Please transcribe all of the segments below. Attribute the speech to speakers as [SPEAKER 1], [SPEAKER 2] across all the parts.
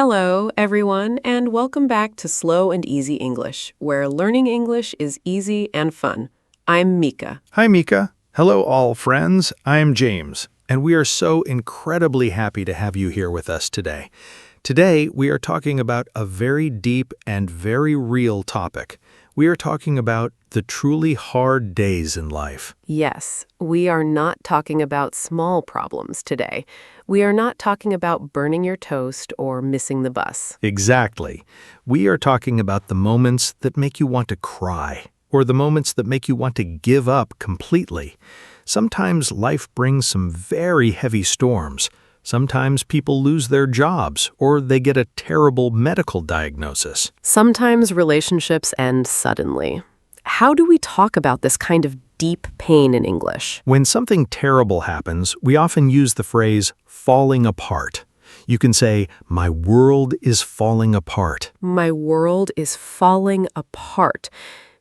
[SPEAKER 1] Hello, everyone, and welcome back to Slow and Easy English, where learning English is easy and fun. I'm Mika.
[SPEAKER 2] Hi, Mika. Hello, all friends. I'm James, and we are so incredibly happy to have you here with us today. Today, we are talking about a very deep and very real topic. We are talking about the truly hard days in life.
[SPEAKER 1] Yes, we are not talking about small problems today. We are not talking about burning your toast or missing the bus.
[SPEAKER 2] Exactly. We are talking about the moments that make you want to cry, or the moments that make you want to give up completely. Sometimes life brings some very heavy storms. Sometimes people lose their jobs, or they get a terrible medical diagnosis.
[SPEAKER 1] Sometimes relationships end suddenly. How do we talk about this kind of deep pain in English?
[SPEAKER 2] When something terrible happens, we often use the phrase falling apart. You can say, "My world is falling apart."
[SPEAKER 1] My world is falling apart.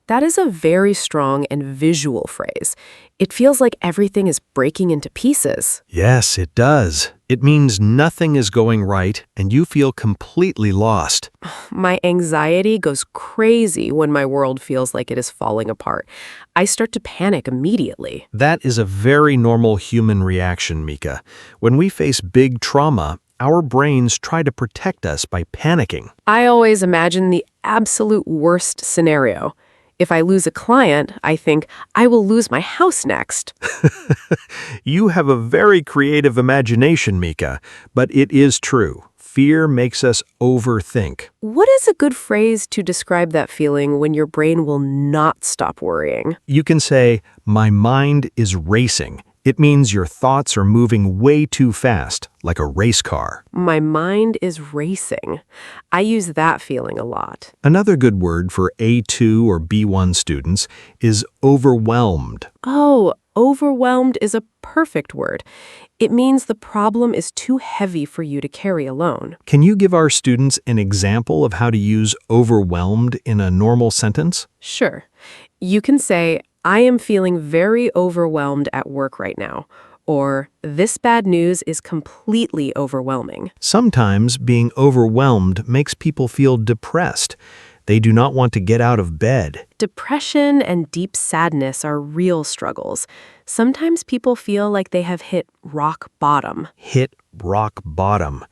[SPEAKER 1] That is a very strong and visual phrase. It feels like everything is breaking into pieces.
[SPEAKER 2] Yes, it does. It means nothing is going right, and you feel completely lost.
[SPEAKER 1] My anxiety goes crazy when my world feels like it is falling apart. I start to panic immediately.
[SPEAKER 2] That is a very normal human reaction, Mika. When we face big trauma, our brains try to protect us by panicking.
[SPEAKER 1] I always imagine the absolute worst scenario. If I lose a client, I think, I will lose my house next.
[SPEAKER 2] You have a very creative imagination, Mika, but it is true. Fear makes us overthink.
[SPEAKER 1] What is a good phrase to describe that feeling when your brain will not stop worrying?
[SPEAKER 2] You can say, "My mind is racing." It means your thoughts are moving way too fast, like a race car.
[SPEAKER 1] My mind is racing. I use that feeling a lot.
[SPEAKER 2] Another good word for A2 or B1 students is overwhelmed.
[SPEAKER 1] Oh, overwhelmed is a perfect word. It means the problem is too heavy for you to carry alone.
[SPEAKER 2] Can you give our students an example of how to use overwhelmed in a normal sentence?
[SPEAKER 1] Sure. You can say, I am feeling very overwhelmed at work right now, or this bad news is completely overwhelming.
[SPEAKER 2] Sometimes being overwhelmed makes people feel depressed. They do not want to get out of bed.
[SPEAKER 1] Depression and deep sadness are real struggles. Sometimes people feel like they have hit rock bottom.
[SPEAKER 2] Hit rock bottom.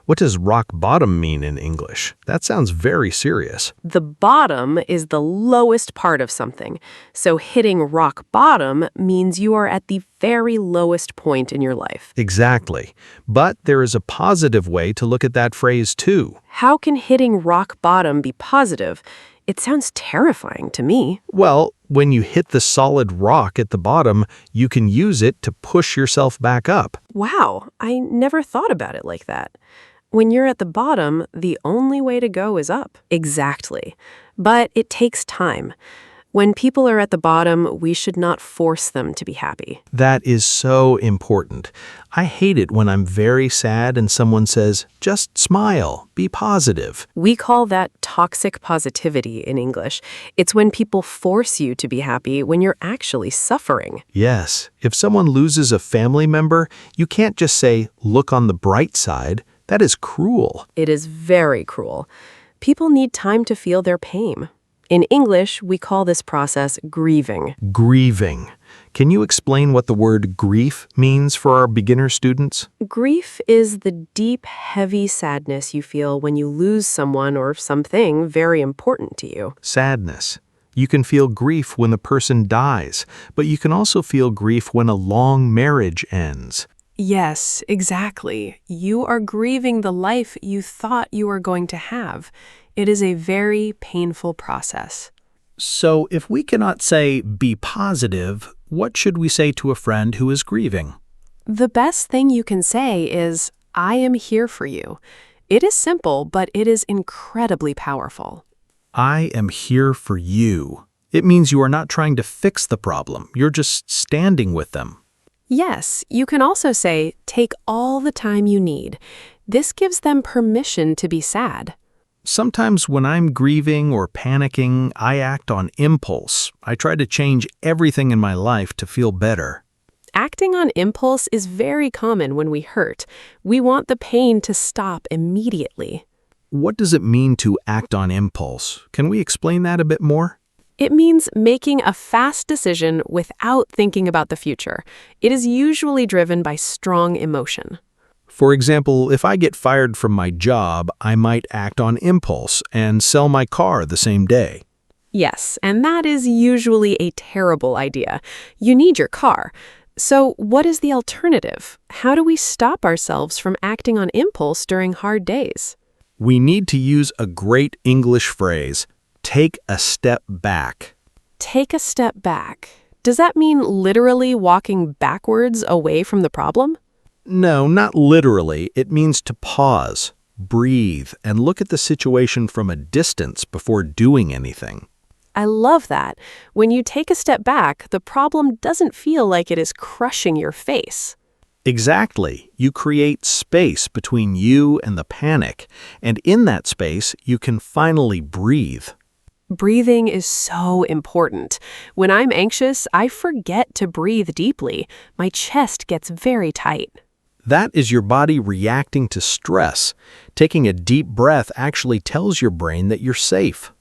[SPEAKER 2] What does rock bottom mean in English? That sounds very serious.
[SPEAKER 1] The bottom is the lowest part of something. So hitting rock bottom means you are at the very lowest point in your life.
[SPEAKER 2] Exactly. But there is a positive way to look at that phrase too.
[SPEAKER 1] How can hitting rock bottom be positive? It sounds terrifying to me.
[SPEAKER 2] Well, when you hit the solid rock at the bottom, you can use it to push yourself back up.
[SPEAKER 1] Wow, I never thought about it like that. When you're at the bottom, the only way to go is up. Exactly. But it takes time. When people are at the bottom, we should not force them to be happy.
[SPEAKER 2] That is so important. I hate it when I'm very sad and someone says, "Just smile, be positive."
[SPEAKER 1] We call that toxic positivity in English. It's when people force you to be happy when you're actually suffering.
[SPEAKER 2] Yes, if someone loses a family member, you can't just say, "Look on the bright side." That is cruel.
[SPEAKER 1] It is very cruel. People need time to feel their pain. In English, we call this process grieving.
[SPEAKER 2] Grieving. Can you explain what the word grief means for our beginner students?
[SPEAKER 1] Grief is the deep, heavy sadness you feel when you lose someone or something very important to you.
[SPEAKER 2] Sadness. You can feel grief when the person dies, but you can also feel grief when a long marriage ends.
[SPEAKER 1] Yes, exactly. You are grieving the life you thought you were going to have. It is a very painful process.
[SPEAKER 3] So if we cannot say be positive, what should we say to a friend who is grieving?
[SPEAKER 1] The best thing you can say is, I am here for you. It is simple, but it is incredibly powerful.
[SPEAKER 3] I am here for you. It means you are not trying to fix the problem. You're just standing with them.
[SPEAKER 1] Yes, you can also say, take all the time you need. This gives them permission to be sad.
[SPEAKER 3] Sometimes when I'm grieving or panicking, I act on impulse. I try to change everything in my life to feel better.
[SPEAKER 1] Acting on impulse is very common when we hurt. We want the pain to stop immediately.
[SPEAKER 3] What does it mean to act on impulse? Can we explain that a bit more?
[SPEAKER 1] It means making a fast decision without thinking about the future. It is usually driven by strong emotion.
[SPEAKER 3] For example, if I get fired from my job, I might act on impulse and sell my car the same day.
[SPEAKER 1] Yes, and that is usually a terrible idea. You need your car. So what is the alternative? How do we stop ourselves from acting on impulse during hard days?
[SPEAKER 3] We need to use a great English phrase, take a step back.
[SPEAKER 1] Take a step back. Does that mean literally walking backwards away from the problem?
[SPEAKER 3] No, not literally. It means to pause, breathe, and look at the situation from a distance before doing anything.
[SPEAKER 1] I love that. When you take a step back, the problem doesn't feel like it is crushing your face.
[SPEAKER 3] Exactly. You create space between you and the panic, and in that space, you can finally breathe.
[SPEAKER 1] Breathing is so important. When I'm anxious, I forget to breathe deeply. My chest gets very tight.
[SPEAKER 3] That is your body reacting to stress. Taking a deep breath actually tells your brain that you're safe.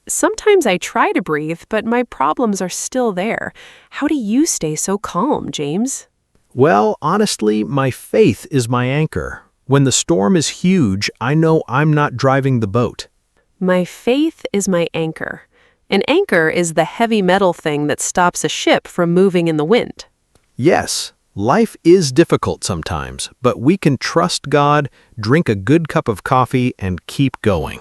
[SPEAKER 1] Sometimes I try to breathe, but my problems are still there. How do you stay so calm, James?
[SPEAKER 3] Well, honestly, my faith is my anchor. When the storm is huge, I know I'm not driving the boat.
[SPEAKER 1] My faith is my anchor. An anchor is the heavy metal thing that stops a ship from moving in the wind.
[SPEAKER 3] Yes, life is difficult sometimes, but we can trust God, drink a good cup of coffee, and keep going.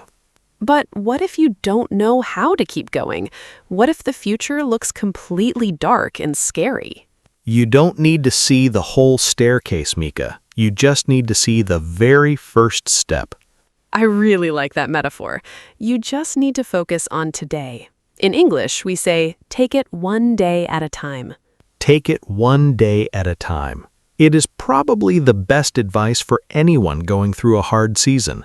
[SPEAKER 1] But what if you don't know how to keep going? What if the future looks completely dark and scary?
[SPEAKER 3] You don't need to see the whole staircase, Mika. You just need to see the very first step.
[SPEAKER 1] I really like that metaphor. You just need to focus on today. In English, we say, take it one day at a time.
[SPEAKER 3] Take it one day at a time. It is probably the best advice for anyone going through a hard season.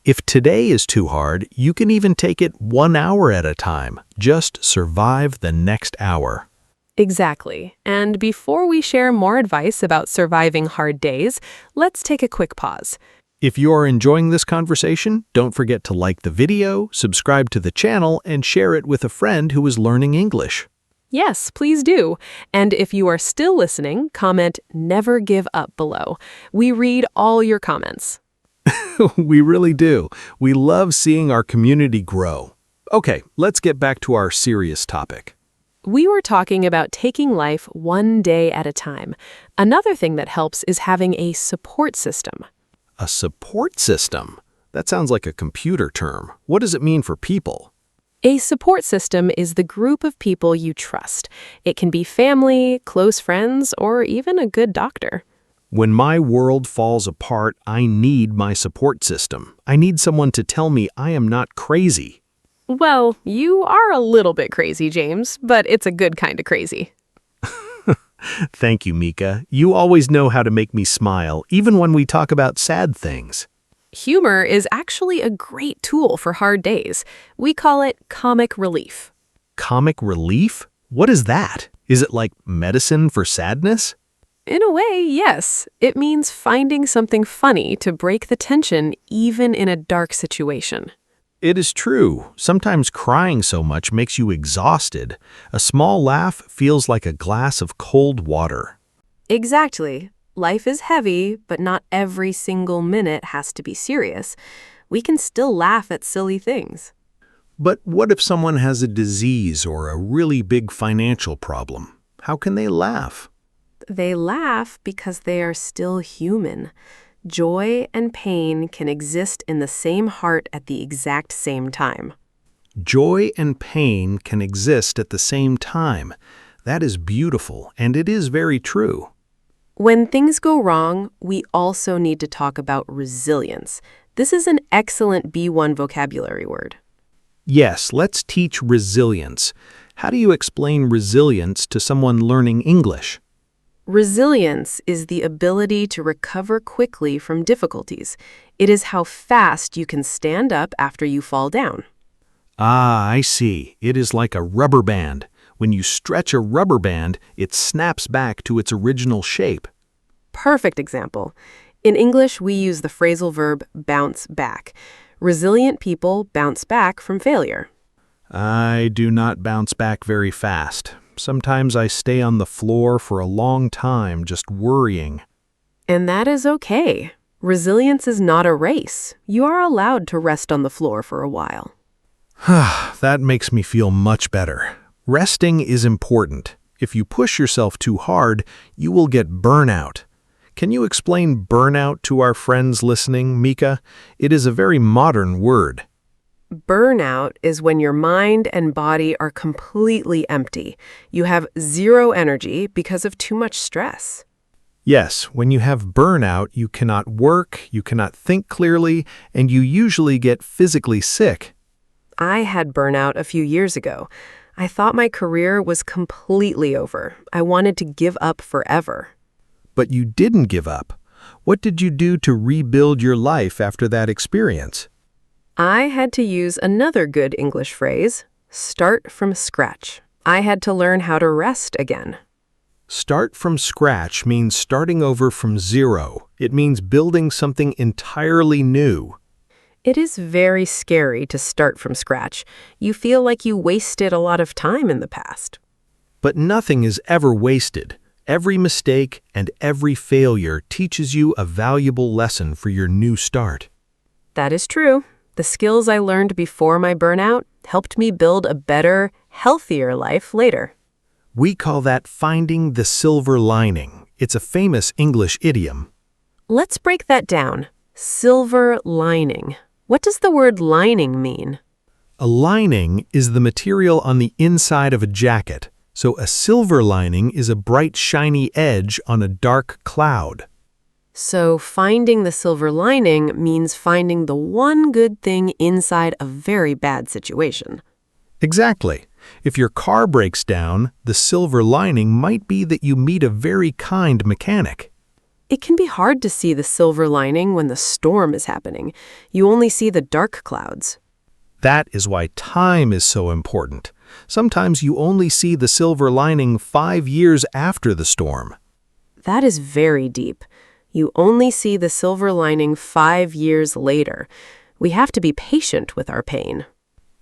[SPEAKER 3] If today is too hard, you can even take it 1 hour at a time. Just survive the next hour.
[SPEAKER 1] Exactly. And before we share more advice about surviving hard days, let's take a quick pause.
[SPEAKER 3] If you are enjoying this conversation, don't forget to like the video, subscribe to the channel, and share it with a friend who is learning English.
[SPEAKER 1] Yes, please do. And if you are still listening, comment "Never Give Up" below. We read all your comments.
[SPEAKER 3] We really do. We love seeing our community grow. Okay, let's get back to our serious topic.
[SPEAKER 1] We were talking about taking life one day at a time. Another thing that helps is having a support system.
[SPEAKER 3] A support system? That sounds like a computer term. What does it mean for people?
[SPEAKER 1] A support system is the group of people you trust. It can be family, close friends, or even a good doctor.
[SPEAKER 3] When my world falls apart, I need my support system. I need someone to tell me I am not crazy.
[SPEAKER 1] Well, you are a little bit crazy, James, but it's a good kind of crazy.
[SPEAKER 3] Thank you, Mika. You always know how to make me smile, even when we talk about sad things.
[SPEAKER 1] Humor is actually a great tool for hard days. We call it comic relief.
[SPEAKER 3] Comic relief? What is that? Is it like medicine for sadness?
[SPEAKER 1] In a way, yes. It means finding something funny to break the tension even in a dark situation.
[SPEAKER 3] It is true. Sometimes crying so much makes you exhausted. A small laugh feels like a glass of cold water.
[SPEAKER 1] Exactly. Life is heavy, but not every single minute has to be serious. We can still laugh at silly things.
[SPEAKER 3] But what if someone has a disease or a really big financial problem? How can they laugh?
[SPEAKER 1] They laugh because they are still human. Joy and pain can exist in the same heart at the exact same time.
[SPEAKER 3] Joy and pain can exist at the same time. That is beautiful, and it is very true.
[SPEAKER 1] When things go wrong, we also need to talk about resilience. This is an excellent B1 vocabulary word.
[SPEAKER 3] Yes, let's teach resilience. How do you explain resilience to someone learning English?
[SPEAKER 1] Resilience is the ability to recover quickly from difficulties. It is how fast you can stand up after you fall down.
[SPEAKER 3] Ah, I see. It is like a rubber band. When you stretch a rubber band, it snaps back to its original shape.
[SPEAKER 1] Perfect example. In English, we use the phrasal verb bounce back. Resilient people bounce back from failure.
[SPEAKER 2] I do not bounce back very fast. Sometimes I stay on the floor for a long time just worrying.
[SPEAKER 1] And that is okay. Resilience is not a race. You are allowed to rest on the floor for a while.
[SPEAKER 2] That makes me feel much better. Resting is important. If you push yourself too hard, you will get burnout. Can you explain burnout to our friends listening, Mika? It is a very modern word.
[SPEAKER 1] Burnout is when your mind and body are completely empty. You have zero energy because of too much stress.
[SPEAKER 2] Yes, when you have burnout, you cannot work, you cannot think clearly, and you usually get physically sick.
[SPEAKER 1] I had burnout a few years ago. I thought my career was completely over. I wanted to give up forever.
[SPEAKER 2] But you didn't give up. What did you do to rebuild your life after that experience?
[SPEAKER 1] I had to use another good English phrase, start from scratch. I had to learn how to rest again.
[SPEAKER 2] Start from scratch means starting over from zero. It means building something entirely new.
[SPEAKER 1] It is very scary to start from scratch. You feel like you wasted a lot of time in the past.
[SPEAKER 2] But nothing is ever wasted. Every mistake and every failure teaches you a valuable lesson for your new start.
[SPEAKER 1] That is true. The skills I learned before my burnout helped me build a better, healthier life later.
[SPEAKER 2] We call that finding the silver lining. It's a famous English idiom.
[SPEAKER 1] Let's break that down. Silver lining. What does the word lining mean?
[SPEAKER 2] A lining is the material on the inside of a jacket, so a silver lining is a bright, shiny edge on a dark cloud.
[SPEAKER 1] So finding the silver lining means finding the one good thing inside a very bad situation.
[SPEAKER 2] Exactly. If your car breaks down, the silver lining might be that you meet a very kind mechanic.
[SPEAKER 1] It can be hard to see the silver lining when the storm is happening. You only see the dark clouds.
[SPEAKER 2] That is why time is so important. Sometimes you only see the silver lining 5 years after the storm.
[SPEAKER 1] That is very deep. You only see the silver lining 5 years later. We have to be patient with our pain.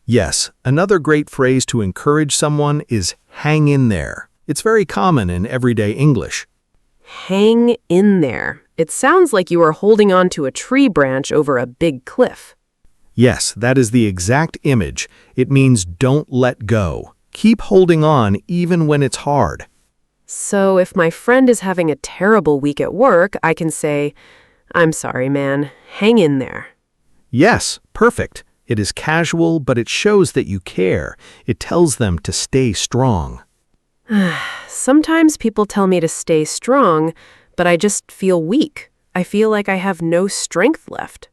[SPEAKER 2] Yes, another great phrase to encourage someone is hang in there. It's very common in everyday English.
[SPEAKER 1] Hang in there. It sounds like you are holding on to a tree branch over a big cliff.
[SPEAKER 2] Yes, that is the exact image. It means don't let go. Keep holding on even when it's hard.
[SPEAKER 1] So if my friend is having a terrible week at work, I can say, I'm sorry, man. Hang in there.
[SPEAKER 2] Yes, perfect. It is casual, but it shows that you care. It tells them to stay strong.
[SPEAKER 1] Sometimes people tell me to stay strong, but I just feel weak. I feel like I have no strength left.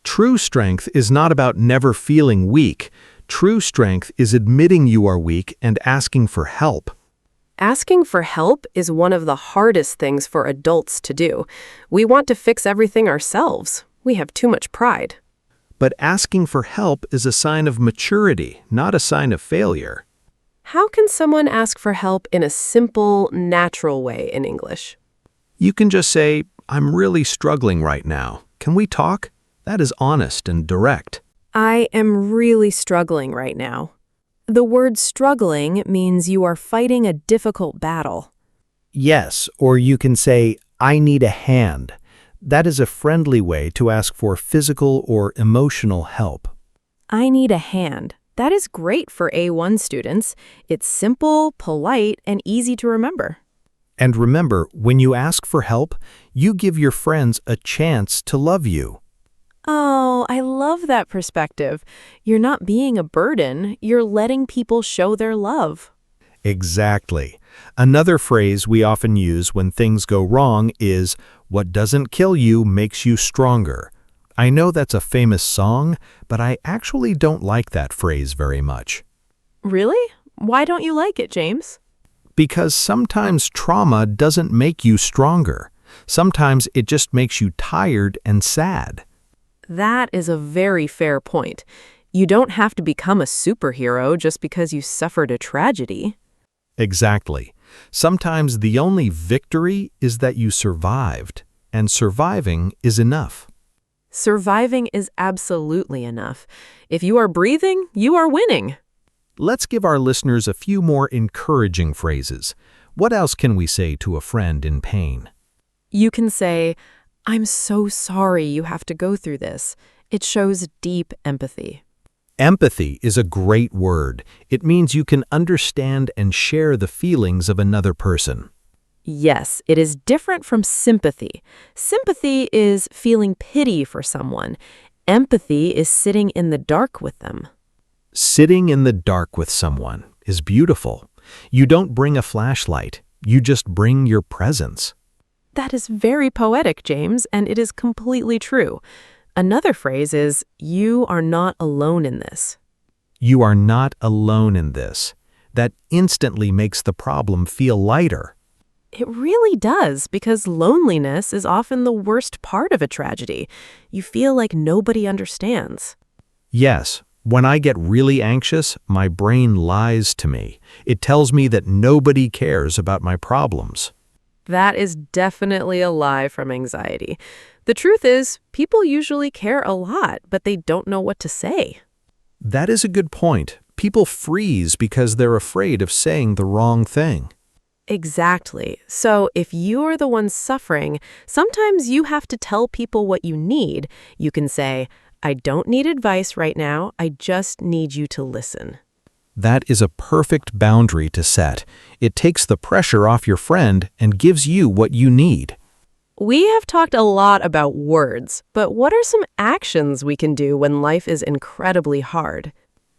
[SPEAKER 2] True strength is not about never feeling weak. True strength is admitting you are weak and asking for help.
[SPEAKER 1] Asking for help is one of the hardest things for adults to do. We want to fix everything ourselves. We have too much pride.
[SPEAKER 2] But asking for help is a sign of maturity, not a sign of failure.
[SPEAKER 1] How can someone ask for help in a simple, natural way in English?
[SPEAKER 2] You can just say, I'm really struggling right now. Can we talk? That is honest and direct.
[SPEAKER 1] I am really struggling right now. The word struggling means you are fighting a difficult battle.
[SPEAKER 3] Yes, or you can say, I need a hand. That is a friendly way to ask for physical or emotional help.
[SPEAKER 1] I need a hand. That is great for A1 students. It's simple, polite, and easy to remember.
[SPEAKER 3] And remember, when you ask for help, you give your friends a chance to love you.
[SPEAKER 1] Oh, I love that perspective. You're not being a burden. You're letting people show their love.
[SPEAKER 3] Exactly. Another phrase we often use when things go wrong is, what doesn't kill you makes you stronger. I know that's a famous song, but I actually don't like that phrase very much.
[SPEAKER 1] Really? Why don't you like it, James?
[SPEAKER 3] Because sometimes trauma doesn't make you stronger. Sometimes it just makes you tired and sad.
[SPEAKER 1] That is a very fair point. You don't have to become a superhero just because you suffered a tragedy.
[SPEAKER 3] Exactly. Sometimes the only victory is that you survived, and surviving is enough.
[SPEAKER 1] Surviving is absolutely enough. If you are breathing, you are winning.
[SPEAKER 3] Let's give our listeners a few more encouraging phrases. What else can we say to a friend in pain?
[SPEAKER 1] You can say, "I'm so sorry you have to go through this." It shows deep empathy.
[SPEAKER 3] Empathy is a great word. It means you can understand and share the feelings of another person.
[SPEAKER 1] Yes, it is different from sympathy. Sympathy is feeling pity for someone. Empathy is sitting in the dark with them.
[SPEAKER 3] Sitting in the dark with someone is beautiful. You don't bring a flashlight. You just bring your presence.
[SPEAKER 1] That is very poetic, James, and it is completely true. Another phrase is, "You are not alone in this."
[SPEAKER 3] You are not alone in this. That instantly makes the problem feel lighter.
[SPEAKER 1] It really does, because loneliness is often the worst part of a tragedy. You feel like nobody understands.
[SPEAKER 3] Yes, when I get really anxious, my brain lies to me. It tells me that nobody cares about my problems.
[SPEAKER 1] That is definitely a lie from anxiety. The truth is, people usually care a lot, but they don't know what to say.
[SPEAKER 3] That is a good point. People freeze because they're afraid of saying the wrong thing.
[SPEAKER 1] Exactly. So if you're the one suffering, sometimes you have to tell people what you need. You can say, "I don't need advice right now. I just need you to listen."
[SPEAKER 3] That is a perfect boundary to set. It takes the pressure off your friend and gives you what you need.
[SPEAKER 1] We have talked a lot about words, but what are some actions we can do when life is incredibly hard?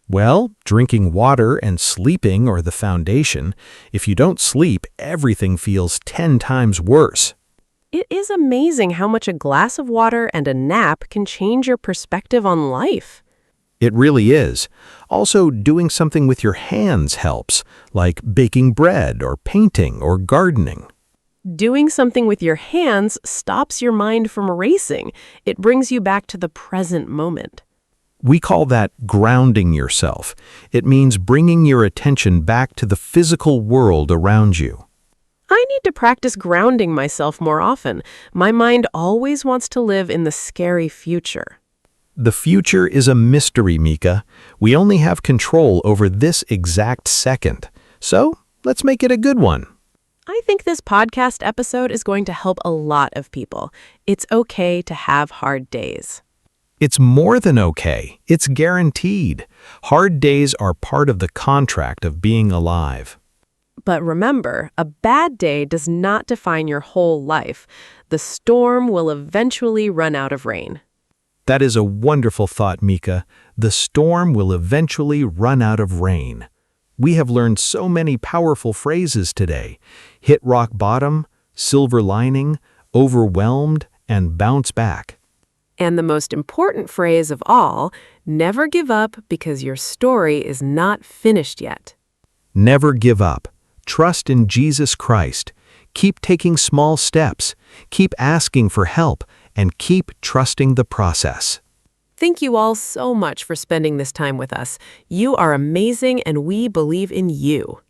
[SPEAKER 3] Well, drinking water and sleeping are the foundation. If you don't sleep, everything feels 10 times worse.
[SPEAKER 1] It is amazing how much a glass of water and a nap can change your perspective on life.
[SPEAKER 3] It really is. Also, doing something with your hands helps, like baking bread or painting or gardening.
[SPEAKER 1] Doing something with your hands stops your mind from racing. It brings you back to the present moment.
[SPEAKER 3] We call that grounding yourself. It means bringing your attention back to the physical world around you.
[SPEAKER 1] I need to practice grounding myself more often. My mind always wants to live in the scary future.
[SPEAKER 3] The future is a mystery, Mika. We only have control over this exact second. So, let's make it a good one.
[SPEAKER 1] I think this podcast episode is going to help a lot of people. It's okay to have hard days.
[SPEAKER 3] It's more than okay. It's guaranteed. Hard days are part of the contract of being alive.
[SPEAKER 1] But remember, a bad day does not define your whole life. The storm will eventually run out of rain.
[SPEAKER 3] That is a wonderful thought, Mika. The storm will eventually run out of rain. We have learned so many powerful phrases today. Hit rock bottom, silver lining, overwhelmed, and bounce back.
[SPEAKER 1] And the most important phrase of all, never give up because your story is not finished yet.
[SPEAKER 3] Never give up. Trust in Jesus Christ. Keep taking small steps. Keep asking for help. And keep trusting the process.
[SPEAKER 1] Thank you all so much for spending this time with us. You are amazing and we believe in you.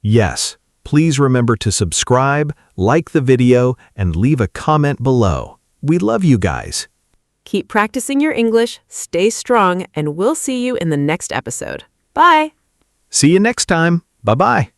[SPEAKER 3] Yes, please remember to subscribe, like the video, and leave a comment below. We love you guys.
[SPEAKER 1] Keep practicing your English, stay strong, and we'll see you in the next episode. Bye!
[SPEAKER 3] See you next time. Bye-bye.